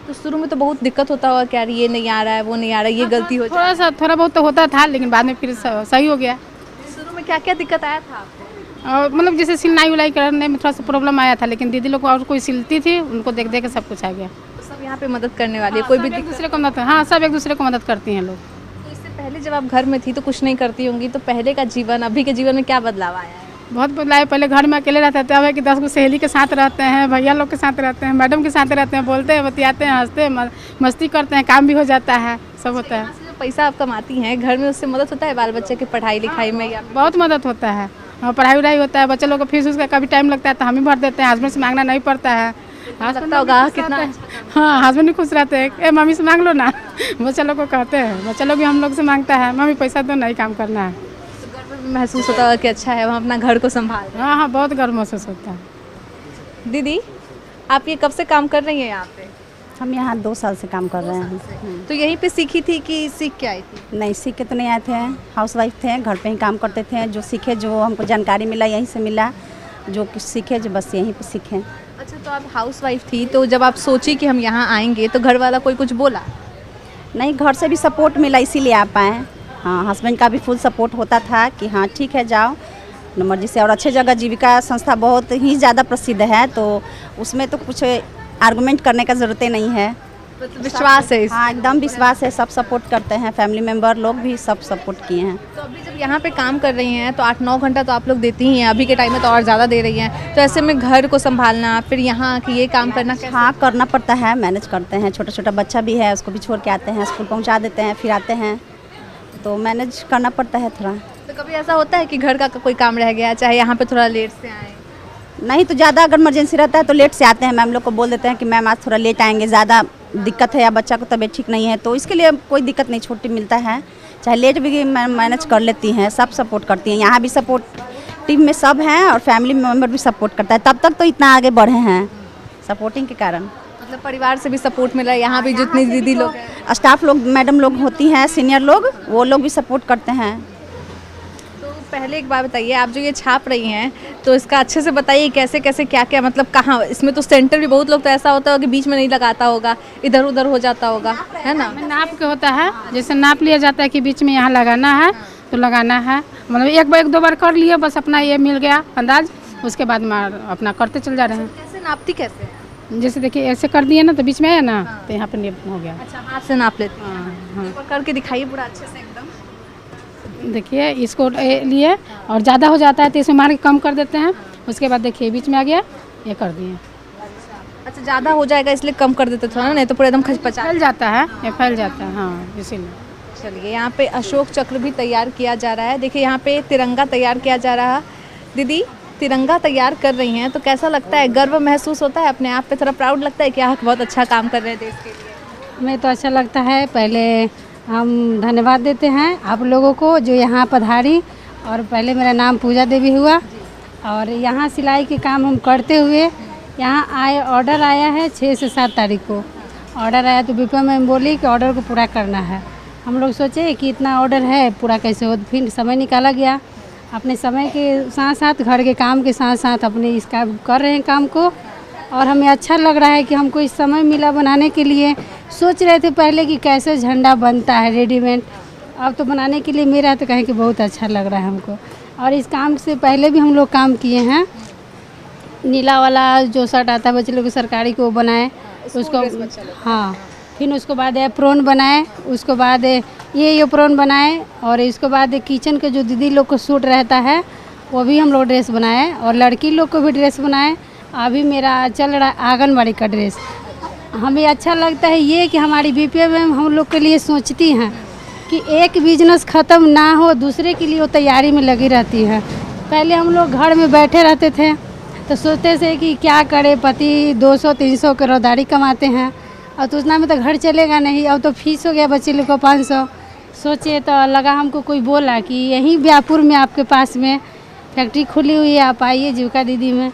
तो शुरू में तो बहुत दिक्कत होता होगा, क्या ये नहीं आ रहा है, वो नहीं आ रहा है, ये गलती हो जाए? थोड़ा बहुत तो होता था, लेकिन बाद में फिर सही हो गया। शुरू में क्या क्या दिक्कत आया था आपको? और मतलब जैसे सिलाई उलाई करने में थोड़ा सा प्रॉब्लम आया था, लेकिन दीदी लोग को और कोई सिलती थी, उनको देख देख के सब कुछ आ गया। तो सब यहाँ पे मदद करने वाली है, कोई भी एक दूसरे को मदद, हाँ सब एक दूसरे को मदद करती हैं लोग। तो इससे पहले जब आप घर में थी तो कुछ नहीं करती होंगी, तो पहले का जीवन अभी के जीवन में क्या बदलाव आया है? बहुत बदलाव। पहले घर में अकेले रहते थे, अब है कि 10 गो सहेली के साथ रहते हैं, भैया लोग के साथ रहते हैं, मैडम के साथ रहते हैं, बोलते हैं, बतियाते हैं, हंसते हैं, मस्ती करते हैं, काम भी हो जाता है, सब होता है। जो पैसा आप कमाती हैं घर में, उससे मदद होता है बाल बच्चे की पढ़ाई लिखाई में? या बहुत मदद होता है, पढ़ाई वढ़ाई होता है, बच्चे लोग को फीस उसका कभी टाइम लगता है तो हम ही भर देते हैं, हस्बैंड से मांगना नहीं पड़ता है। लगता होगा कितना? हाँ, हस्बैंड भी खुश रहते हैं, ए मम्मी से मांग लो ना, बच्चा लोग को कहते हैं, बच्चा लोग भी हम लोग से मांगता है, मम्मी पैसा तो नहीं काम करना है। महसूस होता है कि अच्छा है हम अपना घर को संभाल रहे हैं। हाँ, बहुत गर्व महसूस होता है। दीदी आप ये कब से काम कर रही हैं यहाँ पे? हम यहाँ 2 साल से काम कर रहे हैं। तो यहीं पे सीखी थी कि सीख के आई थी? नहीं, सीख के तो नहीं आए थे, हाउस वाइफ थे, घर पे ही काम करते थे। जो सीखे, जो हमको जानकारी मिला यहीं से मिला, जो कुछ सीखे जो बस यहीं पे सीखे। अच्छा, तो आप हाउसवाइफ थी, तो जब आप सोची कि हम यहाँ आएंगे तो घर वाला कोई कुछ बोला? नहीं, घर से भी सपोर्ट मिला इसीलिए आ पाए। हाँ, हस्बैंड का भी फुल सपोर्ट होता था कि हाँ ठीक है जाओ मर्जी से, और अच्छे जगह जीविका संस्था बहुत ही ज़्यादा प्रसिद्ध है, तो उसमें तो कुछ आर्गूमेंट करने का ज़रूरत नहीं है। मतलब विश्वास है हाँ, एकदम विश्वास है, सब सपोर्ट करते हैं, फैमिली मेम्बर लोग भी सब सपोर्ट किए हैं। तो अभी जब यहाँ पे काम कर रही हैं तो 8-9 घंटा तो आप लोग देती ही हैं, अभी के टाइम में तो और ज़्यादा दे रही हैं, तो ऐसे में घर को संभालना फिर यहाँ कि ये काम करना कैसे? हाँ, करना पड़ता है, मैनेज करते हैं। छोटा छोटा बच्चा भी है, उसको भी छोड़ के आते हैं, स्कूल पहुँचा देते हैं, फिर आते हैं, तो मैनेज करना पड़ता है थोड़ा। तो कभी ऐसा होता है कि घर का कोई काम रह गया, चाहे यहाँ पे थोड़ा लेट से आए? नहीं तो ज़्यादा अगर इमरजेंसी रहता है तो लेट से आते हैं, मैम लोग को बोल देते हैं कि मैम आज थोड़ा लेट आएंगे, ज़्यादा दिक्कत है या बच्चा को तबीयत ठीक नहीं है, तो इसके लिए कोई दिक्कत नहीं, छुट्टी मिलता है, चाहे लेट भी मैनेज कर लेती हैं, सब सपोर्ट करती हैं। यहाँ भी सपोर्ट टीम में सब हैं और फैमिली मेम्बर भी सपोर्ट करता है, तब तक तो इतना आगे बढ़े हैं सपोर्टिंग के कारण। मतलब परिवार से भी सपोर्ट मिला है, यहाँ भी जितनी दीदी लोग हैं, स्टाफ लोग, मैडम लोग होती हैं, सीनियर लोग, वो लोग भी सपोर्ट करते हैं। तो पहले एक बात बताइए, आप जो ये छाप रही हैं तो इसका अच्छे से बताइए कैसे कैसे क्या क्या, मतलब कहाँ, इसमें तो सेंटर भी बहुत लोग तो ऐसा होता होगा कि बीच में नहीं लगाता होगा, इधर उधर हो जाता होगा, है ना? नाप के होता है, जैसे नाप लिया जाता है कि बीच में यहाँ लगाना है तो लगाना है, मतलब एक दो बार कर लिए बस, अपना ये मिल गया अंदाज, उसके बाद में अपना करते चल जा रहे हैं। कैसे नापती कैसे? जैसे देखिए ऐसे कर दिए ना तो बीच में आया ना, तो यहाँ पर नेप हो गया। अच्छा, हाथ से नाप लेते हैं। हाँ, एक बार करके दिखाइए पूरा अच्छे से एकदम। देखिए इसको लिए और ज़्यादा हो जाता है तो इसमें मार के कम कर देते हैं, उसके बाद देखिए बीच में आ गया, ये कर दिए। अच्छा, ज़्यादा हो जाएगा इसलिए कम कर देते थोड़ा ना, नहीं तो पूरा एकदम खचपचा फैल जाता है, ये फैल जाता है, हाँ इसीलिए। चलिए, यहाँ पे अशोक चक्र भी तैयार किया जा रहा है। देखिए यहाँ पे तिरंगा तैयार किया जा रहा है। दीदी तिरंगा तैयार कर रही हैं तो कैसा लगता है, गर्व महसूस होता है अपने आप पे, थोड़ा प्राउड लगता है कि हाँ बहुत अच्छा काम कर रहे हैं देश के लिए? हमें तो अच्छा लगता है। पहले हम धन्यवाद देते हैं आप लोगों को जो यहाँ पधारी, और पहले मेरा नाम पूजा देवी हुआ, और यहाँ सिलाई के काम हम करते हुए यहाँ आए। ऑर्डर आया है 6 से 7 तारीख को ऑर्डर आया, तो बीपीओ मैम बोली कि ऑर्डर को पूरा करना है। हम लोग सोचे कि इतना ऑर्डर है पूरा कैसे हो, फिर समय निकाला गया, अपने समय के साथ साथ घर के काम के साथ साथ अपने इसका कर रहे हैं काम को, और हमें अच्छा लग रहा है कि हमको इस समय मिला बनाने के लिए। सोच रहे थे पहले कि कैसे झंडा बनता है रेडीमेड, अब तो बनाने के लिए मेरा तो कहें कि बहुत अच्छा लग रहा है हमको। और इस काम से पहले भी हम लोग काम किए हैं, नीला वाला जो शर्ट आता है बच्चे लोग सरकारी को बनाए उसको, हाँ, फिर उसके बाद एप्रोन बनाए, उसके बाद ये एप्रोन बनाए, और इसके बाद किचन के जो दीदी लोग को सूट रहता है वो भी हम लोग ड्रेस बनाए, और लड़की लोग को भी ड्रेस बनाए। अभी मेरा चल रहा है आंगनबाड़ी का ड्रेस। हमें अच्छा लगता है ये कि हमारी बीपीओ मैम हम लोग के लिए सोचती हैं कि एक बिजनेस ख़त्म ना हो, दूसरे के लिए वो तैयारी में लगी रहती है। पहले हम लोग घर में बैठे रहते थे तो सोचते थे कि क्या करें, पति 200-300 की रोजगारी कमाते हैं, और तो उतना में तो घर चलेगा नहीं। अब तो फीस हो गया बच्चे लोग को 500। सोचे तो लगा हमको कोई बोला कि यहीं व्यापुर में आपके पास में फैक्ट्री खुली हुई है, आप आइए जीविका दीदी में।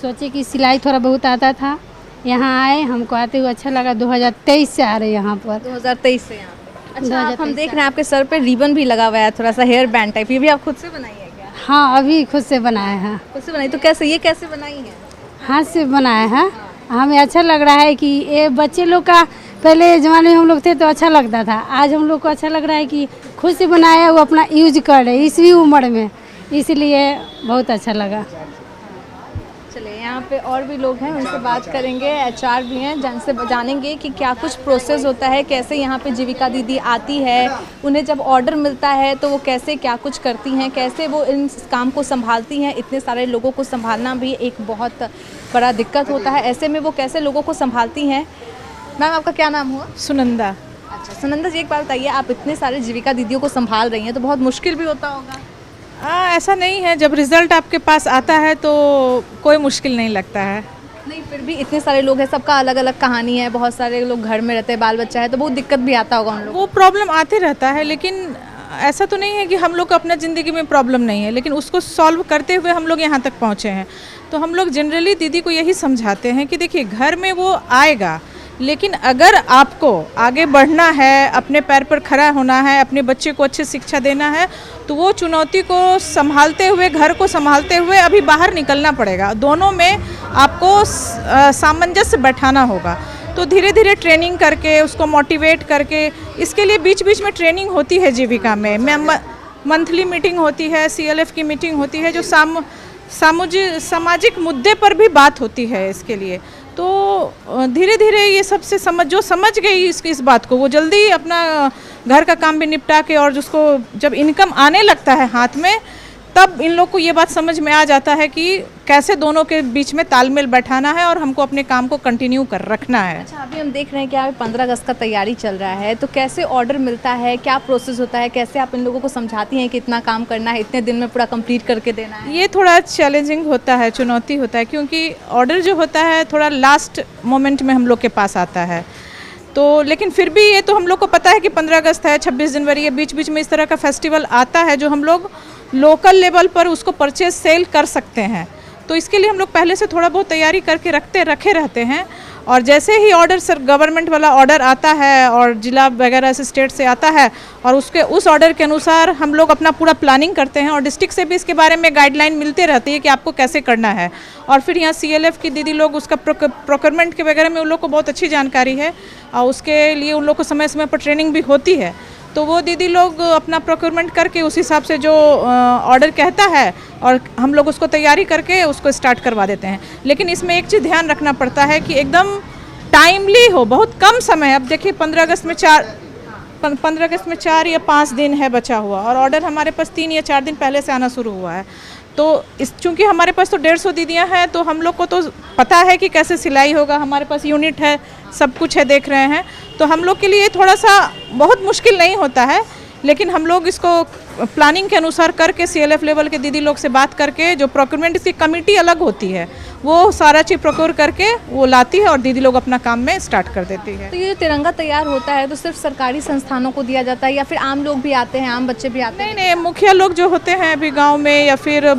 सोचे कि सिलाई थोड़ा बहुत आता था, यहाँ आए, हमको आते हुए अच्छा लगा। 2023 से आ रहे हैं यहाँ पर। 2023 से यहाँ पे। अच्छा, हम देख रहे हैं आपके सर पे रिबन भी लगा हुआ है, थोड़ा सा हेयर बैंड टाइप, ये भी आप खुद से बनाई है क्या? हाँ, अभी खुद से बनाया है। खुद से बनाई, तो कैसे, ये कैसे बनाई है? हाथ से बनाया है। हमें अच्छा लग रहा है कि ये बच्चे लोग का पहले ज़माने में हम लोग थे तो अच्छा लगता था, आज हम लोग को अच्छा लग रहा है कि खुद से बनाया वो अपना यूज कर रहे इसी उम्र में, इसलिए बहुत अच्छा लगा। चलिए, यहाँ पे और भी लोग हैं, उनसे बात करेंगे। एचआर भी हैं, जिनसे जानेंगे कि क्या कुछ प्रोसेस होता है, कैसे यहाँ पे जीविका दीदी आती है, उन्हें जब ऑर्डर मिलता है तो वो कैसे क्या कुछ करती हैं, कैसे वो इन काम को संभालती हैं। इतने सारे लोगों को संभालना भी एक बहुत बड़ा दिक्कत होता है, ऐसे में वो कैसे लोगों को संभालती हैं। मैम, आपका क्या नाम हुआ? सुनंदा। अच्छा सुनंदा जी, एक बात बताइए, आप इतने सारे जीविका दीदियों को संभाल रही हैं तो बहुत मुश्किल भी होता होगा? ऐसा नहीं है, जब रिज़ल्ट आपके पास आता है तो कोई मुश्किल नहीं लगता है। नहीं, फिर भी इतने सारे लोग हैं, सबका अलग अलग कहानी है, बहुत सारे लोग घर में रहते हैं, बाल बच्चा है, तो बहुत दिक्कत भी आता होगा उन लोगों को। वो प्रॉब्लम आते रहता है, लेकिन ऐसा तो नहीं है कि हम लोग को अपना ज़िंदगी में प्रॉब्लम नहीं है, लेकिन उसको सॉल्व करते हुए हम लोग यहाँ तक पहुँचे हैं। तो हम लोग जनरली दीदी को यही समझाते हैं कि देखिए घर में वो आएगा, लेकिन अगर आपको आगे बढ़ना है, अपने पैर पर खड़ा होना है, अपने बच्चे को अच्छी शिक्षा देना है, तो वो चुनौती को संभालते हुए, घर को संभालते हुए अभी बाहर निकलना पड़ेगा। दोनों में आपको सामंजस्य बैठाना होगा। तो धीरे धीरे ट्रेनिंग करके, उसको मोटिवेट करके, इसके लिए बीच बीच में ट्रेनिंग होती है जीविका में। मंथली मीटिंग होती है, CLF की मीटिंग होती है, जो सामाजिक मुद्दे पर भी बात होती है इसके लिए। तो धीरे धीरे ये सबसे समझ गई इस बात को, वो जल्दी अपना घर का काम भी निपटा के, और जिसको जब इनकम आने लगता है हाथ में, तब इन लोग को ये बात समझ में आ जाता है कि कैसे दोनों के बीच में तालमेल बैठाना है और हमको अपने काम को कंटिन्यू कर रखना है। अच्छा, अभी हम देख रहे हैं कि अभी 15 अगस्त का तैयारी चल रहा है, तो कैसे ऑर्डर मिलता है, क्या प्रोसेस होता है, कैसे आप इन लोगों को समझाती हैं कि इतना काम करना है, इतने दिन में पूरा कंप्लीट करके देना है? ये थोड़ा चैलेंजिंग होता है, चुनौती होता है, क्योंकि ऑर्डर जो होता है थोड़ा लास्ट मोमेंट में हम लोग के पास आता है। तो लेकिन फिर भी ये तो हम लोग को पता है कि 15 अगस्त है, 26 जनवरी है, बीच बीच में इस तरह का फेस्टिवल आता है जो हम लोग लोकल लेवल पर उसको परचेज सेल कर सकते हैं। तो इसके लिए हम लोग पहले से थोड़ा बहुत तैयारी करके रखे रहते हैं, और जैसे ही ऑर्डर गवर्नमेंट वाला ऑर्डर आता है और जिला वगैरह से, स्टेट से आता है, और उस ऑर्डर के अनुसार हम लोग अपना पूरा प्लानिंग करते हैं, और डिस्ट्रिक्ट से भी इसके बारे में गाइडलाइन मिलते रहती है कि आपको कैसे करना है। और फिर यहाँ CLF की दीदी लोग उसका प्रोक्योरमेंट के वगैरह में उन लोग को बहुत अच्छी जानकारी है, और उसके लिए उन लोग को समय समय पर ट्रेनिंग भी होती है। तो वो दीदी लोग अपना प्रोक्योरमेंट करके उस हिसाब से जो ऑर्डर कहता है, और हम लोग उसको तैयारी करके उसको स्टार्ट करवा देते हैं। लेकिन इसमें एक चीज़ ध्यान रखना पड़ता है कि एकदम टाइमली हो, बहुत कम समय। अब देखिए 15 अगस्त में 4 या 5 दिन है बचा हुआ, और ऑर्डर हमारे पास 3 या 4 दिन पहले से आना शुरू हुआ है। तो चूँकि हमारे पास तो 150 दीदियाँ हैं, तो हम लोग को तो पता है कि कैसे सिलाई होगा, हमारे पास यूनिट है, सब कुछ है, देख रहे हैं। तो हम लोग के लिए थोड़ा सा बहुत मुश्किल नहीं होता है, लेकिन हम लोग इसको प्लानिंग के अनुसार करके, CLF लेवल के दीदी लोग से बात करके, जो प्रोक्योरमेंट की कमेटी अलग होती है, वो सारा चीज़ प्रोक्योर करके वो लाती है, और दीदी लोग अपना काम में स्टार्ट कर देती है। तो ये जो तिरंगा तैयार होता है, तो सिर्फ सरकारी संस्थानों को दिया जाता है, या फिर आम लोग भी आते हैं, आम बच्चे भी आते हैं? नहीं, मुखिया लोग जो होते हैं अभी गांव में, या फिर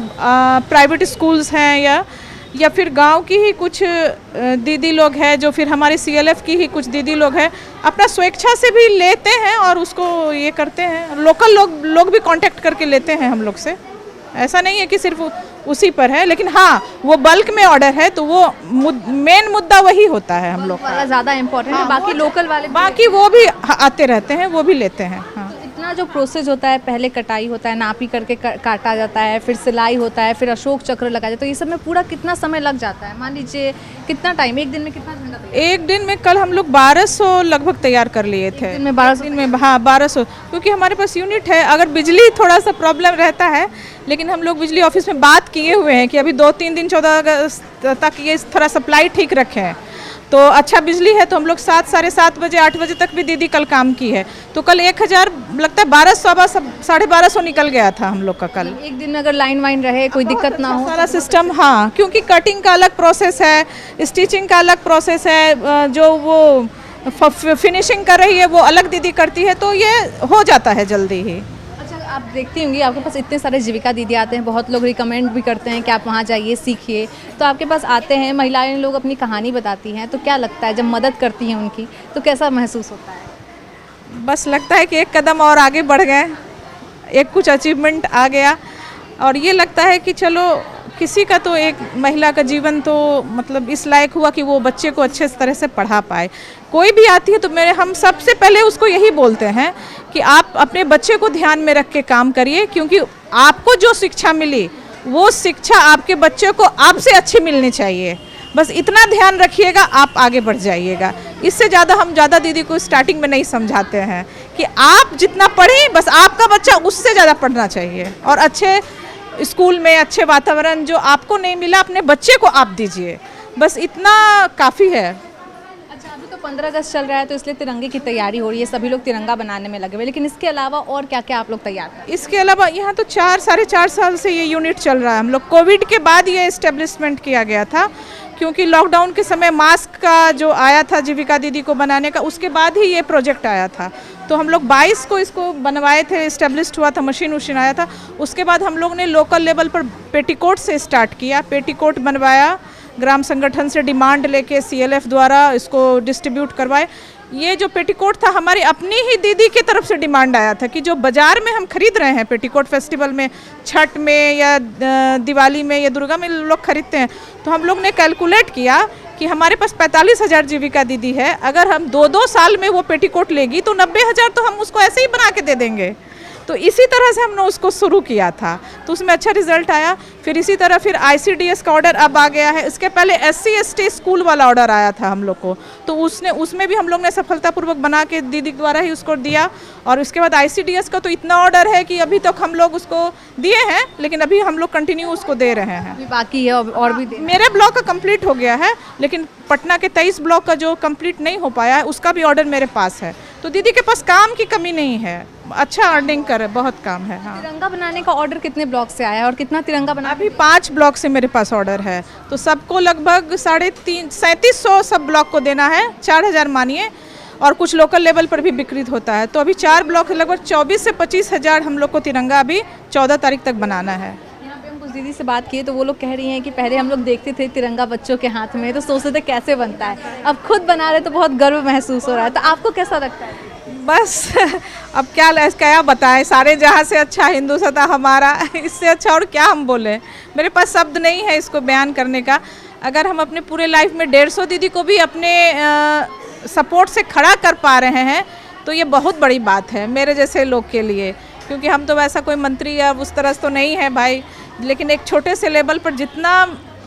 प्राइवेट स्कूल्स हैं, या फिर गांव की ही कुछ दीदी लोग हैं, जो फिर हमारी CLF की ही कुछ दीदी लोग हैं, अपना स्वेच्छा से भी लेते हैं और उसको ये करते हैं। लोकल लोग भी कांटेक्ट करके लेते हैं हम लोग से। ऐसा नहीं है कि सिर्फ उसी पर है, लेकिन हाँ, वो बल्क में ऑर्डर है, तो वो मेन मुद्दा वही होता है हम लोग वाला ज़्यादा इम्पोर्टेंट है। बाकी लोकल वाले, बाकी वो भी आते रहते हैं, वो भी लेते हैं। हाँ, इतना जो प्रोसेस होता है, पहले कटाई होता है, नापी करके काटा जाता है, फिर सिलाई होता है, फिर अशोक चक्र लगाया जाता है, तो ये सब में पूरा कितना समय लग जाता है? मान लीजिए कितना टाइम, एक दिन में कितना घंटा? एक दिन में कल हम लोग 1200 लगभग तैयार कर लिए थे। दिन में 1200? हाँ, 1200, क्योंकि हमारे पास यूनिट है। अगर बिजली थोड़ा सा प्रॉब्लम रहता है, लेकिन हम लोग बिजली ऑफिस में बात किए हुए हैं कि अभी 2-3 दिन 14 अगस्त तक ये थोड़ा सप्लाई ठीक रखें, तो अच्छा बिजली है, तो हम लोग 7, साढ़े 7 बजे, 8 बजे तक भी दीदी कल काम की है। तो कल 1000 लगता है, 1200, 1250 निकल गया था हम लोग का कल। एक दिन में अगर लाइन वाइन रहे, कोई दिक्कत ना हो, सारा सिस्टम। हाँ, क्योंकि कटिंग का अलग प्रोसेस है, स्टिचिंग का अलग प्रोसेस है, जो वो फिनिशिंग कर रही है वो अलग दीदी करती है, तो ये हो जाता है जल्दी ही। आप देखती होंगी, आपके पास इतने सारे जीविका दीदी आते हैं, बहुत लोग रिकमेंड भी करते हैं कि आप वहाँ जाइए, सीखिए। तो आपके पास आते हैं महिलाएं, लोग अपनी कहानी बताती हैं, तो क्या लगता है जब मदद करती हैं उनकी, तो कैसा महसूस होता है? बस लगता है कि एक कदम और आगे बढ़ गए, एक कुछ अचीवमेंट आ गया, और ये लगता है कि चलो किसी का तो, एक महिला का जीवन तो मतलब इस लायक हुआ कि वो बच्चे को अच्छे तरह से पढ़ा पाए। कोई भी आती है तो हम सबसे पहले उसको यही बोलते हैं कि आप अपने बच्चे को ध्यान में रख के काम करिए, क्योंकि आपको जो शिक्षा मिली वो शिक्षा आपके बच्चे को आपसे अच्छी मिलनी चाहिए। बस इतना ध्यान रखिएगा, आप आगे बढ़ जाइएगा। इससे ज़्यादा हम दीदी को स्टार्टिंग में नहीं समझाते हैं कि आप जितना पढ़ें, बस आपका बच्चा उससे ज़्यादा पढ़ना चाहिए, और अच्छे स्कूल में अच्छे वातावरण जो आपको नहीं मिला, अपने बच्चे को आप दीजिए, बस इतना काफ़ी है। अच्छा, अभी तो 15 अगस्त चल रहा है, तो इसलिए तिरंगे की तैयारी हो रही है, सभी लोग तिरंगा बनाने में लगे हुए, लेकिन इसके अलावा और क्या क्या आप लोग तैयार कर रहे हैं? इसके अलावा यहाँ तो 4-4.5 साल से ये यूनिट चल रहा है। हम लोग कोविड के बाद ये इस्टेब्लिशमेंट किया गया था, क्योंकि लॉकडाउन के समय मास्क का जो आया था जीविका दीदी को बनाने का, उसके बाद ही ये प्रोजेक्ट आया था। तो हम लोग 22 को इसको बनवाए थे, इस्टेब्लिश्ड हुआ था, मशीन आया था। उसके बाद हम लोग ने लोकल लेवल पर पेटीकोट से स्टार्ट किया, पेटीकोट बनवाया, ग्राम संगठन से डिमांड लेके CLF द्वारा इसको डिस्ट्रीब्यूट करवाए। ये जो पेटीकोट था हमारी अपनी ही दीदी की तरफ से डिमांड आया था कि जो बाज़ार में हम खरीद रहे हैं पेटीकोट फेस्टिवल में, छठ में या दिवाली में या दुर्गा में लोग खरीदते हैं, तो हम लोग ने कैलकुलेट किया कि हमारे पास 45,000 जीविका दीदी है, अगर हम 2-2 साल में वो पेटीकोट लेगी तो 90,000 तो हम उसको ऐसे ही बना के दे देंगे। तो इसी तरह से हमने उसको शुरू किया था, तो उसमें अच्छा रिजल्ट आया। फिर इसी तरह फिर ICDS का ऑर्डर अब आ गया है। इसके पहले SC/ST स्कूल वाला ऑर्डर आया था हम लोग को, तो उसमें भी हम लोग ने सफलतापूर्वक बना के दीदी द्वारा ही उसको दिया। और उसके बाद ICDS का तो इतना ऑर्डर है कि अभी तक हम लोग उसको दिए हैं, लेकिन अभी हम लोग कंटिन्यू उसको दे रहे हैं। अभी बाकी है और भी मेरे ब्लॉक का कंप्लीट हो गया है, लेकिन पटना के 23 ब्लॉक का जो कंप्लीट नहीं हो पाया है उसका भी ऑर्डर मेरे पास है। तो दीदी के पास काम की कमी नहीं है, अच्छा अर्निंग करे, बहुत काम है। हाँ, तिरंगा बनाने का ऑर्डर कितने ब्लॉक से आया है और कितना तिरंगा बना? अभी 5 ब्लॉक से मेरे पास ऑर्डर है, तो सबको लगभग 3700 सब ब्लॉक को देना है, 4000 मानिए, और कुछ लोकल लेवल पर भी विकृत होता है। तो अभी 4 ब्लॉक लगभग 24 से 25,000 हम लोग को तिरंगा अभी 14 तारीख तक बनाना है। दीदी से बात की तो वो लोग कह रही हैं कि पहले हम लोग देखते थे तिरंगा बच्चों के हाथ में तो सोचते थे कैसे बनता है, अब खुद बना रहे तो बहुत गर्व महसूस हो रहा है। तो आपको कैसा लगता है? बस अब क्या बताएं, सारे जहाँ से अच्छा हिंदुस्तान हमारा, इससे अच्छा और क्या हम बोलें। मेरे पास शब्द नहीं है इसको बयान करने का। अगर हम अपने पूरे लाइफ में 150 दीदी को भी अपने सपोर्ट से खड़ा कर पा रहे हैं तो ये बहुत बड़ी बात है मेरे जैसे लोग के लिए, क्योंकि हम तो वैसा कोई मंत्री या उस तरह से तो नहीं है भाई, लेकिन एक छोटे से लेवल पर जितना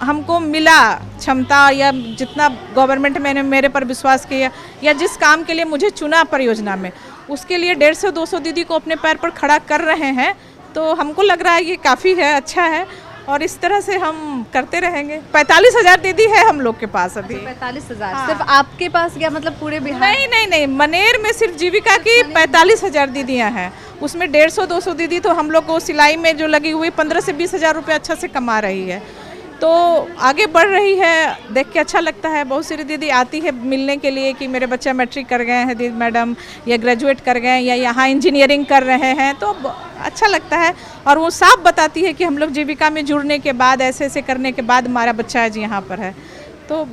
हमको मिला क्षमता या जितना गवर्नमेंट ने मेरे पर विश्वास किया या जिस काम के लिए मुझे चुना परियोजना में, उसके लिए 150-200 दीदी को अपने पैर पर खड़ा कर रहे हैं। तो हमको लग रहा है ये काफ़ी है, अच्छा है, और इस तरह से हम करते रहेंगे। 45,000 दीदी है हम लोग के पास अभी। 45,000? हाँ। सिर्फ आपके पास क्या मतलब पूरे बिहार? नहीं, मनेर में सिर्फ जीविका की 45,000 दीदियाँ हैं, उसमें 150-200 दीदी तो हम लोग को सिलाई में जो लगी हुई 15 से 20,000 रुपये अच्छा से कमा रही है, तो आगे बढ़ रही है, देख के अच्छा लगता है। बहुत सारी दीदी आती है मिलने के लिए कि मेरे बच्चा मैट्रिक कर गए हैं दीदी मैडम, या ग्रेजुएट कर गए या यहाँ इंजीनियरिंग कर रहे हैं, तो अच्छा लगता है। और वो साफ बताती है कि हम लोग जीविका में जुड़ने के बाद ऐसे करने के बाद हमारा बच्चा आज यहाँ पर है, तो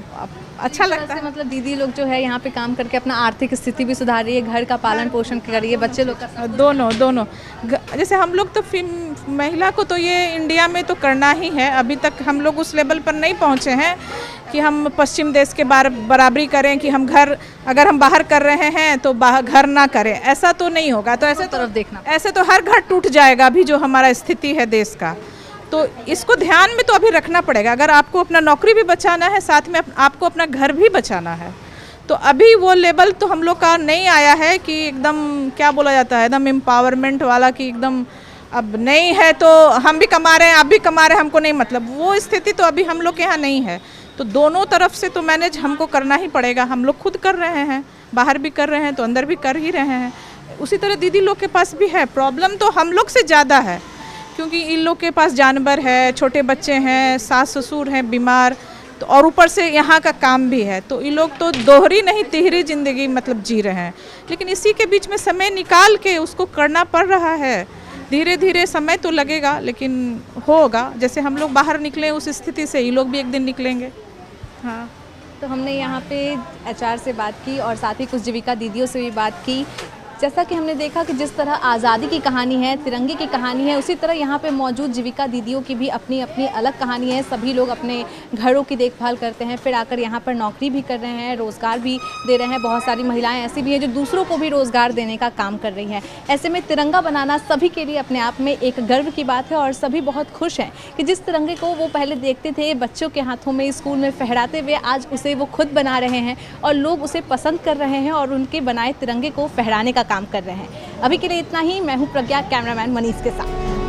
अच्छा लगता है। मतलब दीदी लोग जो है यहाँ पे काम करके अपना आर्थिक स्थिति भी सुधार रही है, घर का पालन पोषण कर रही है, बच्चे लोग का दोनों। जैसे हम लोग तो महिला को तो ये इंडिया में तो करना ही है, अभी तक हम लोग उस लेवल पर नहीं पहुँचे हैं कि हम पश्चिम देश के बराबरी करें कि हम घर अगर हम बाहर कर रहे हैं तो बाहर घर ना करें, ऐसा तो नहीं होगा। तो ऐसे तरफ देखना, ऐसे तो हर घर टूट जाएगा अभी जो हमारा स्थिति है देश का, तो इसको ध्यान में तो अभी रखना पड़ेगा। अगर आपको अपना नौकरी भी बचाना है, साथ में आपको अपना घर भी बचाना है, तो अभी वो लेवल तो हम लोग का नहीं आया है कि एकदम क्या बोला जाता है एकदम एम्पावरमेंट वाला, कि एकदम अब नहीं है तो हम भी कमा रहे हैं आप भी कमा रहे हैं हमको नहीं मतलब, वो स्थिति तो अभी हम लोग के यहाँ नहीं है। तो दोनों तरफ से तो मैनेज हमको करना ही पड़ेगा। हम लोग खुद कर रहे हैं, बाहर भी कर रहे हैं तो अंदर भी कर ही रहे हैं। उसी तरह दीदी लोग के पास भी है, प्रॉब्लम तो हम लोग से ज़्यादा है, क्योंकि इन लोग के पास जानवर है, छोटे बच्चे हैं, सास ससुर हैं बीमार, तो और ऊपर से यहाँ का काम भी है, तो ये लोग तो दोहरी नहीं तिहरी ज़िंदगी मतलब जी रहे हैं। लेकिन इसी के बीच में समय निकाल के उसको करना पड़ रहा है। धीरे धीरे समय तो लगेगा लेकिन होगा। जैसे हम लोग बाहर निकले उस स्थिति से, ये लोग भी एक दिन निकलेंगे। हाँ, तो हमने यहाँ पे HR से बात की और साथ ही कुछ जीविका दीदियों से भी बात की। जैसा कि हमने देखा कि जिस तरह आज़ादी की कहानी है, तिरंगे की कहानी है, उसी तरह यहाँ पे मौजूद जीविका दीदियों की भी अपनी अपनी अलग कहानी है। सभी लोग अपने घरों की देखभाल करते हैं, फिर आकर यहाँ पर नौकरी भी कर रहे हैं, रोज़गार भी दे रहे हैं। बहुत सारी महिलाएं ऐसी भी हैं जो दूसरों को भी रोज़गार देने का काम कर रही हैं। ऐसे में तिरंगा बनाना सभी के लिए अपने आप में एक गर्व की बात है और सभी बहुत खुश हैं कि जिस तिरंगे को वो पहले देखते थे बच्चों के हाथों में स्कूल में फहराते हुए, आज उसे वो खुद बना रहे हैं और लोग उसे पसंद कर रहे हैं और उनके बनाए तिरंगे को फहराने का काम कर रहे हैं। अभी के लिए इतना ही। मैं हूं प्रज्ञा, कैमरामैन मनीष के साथ।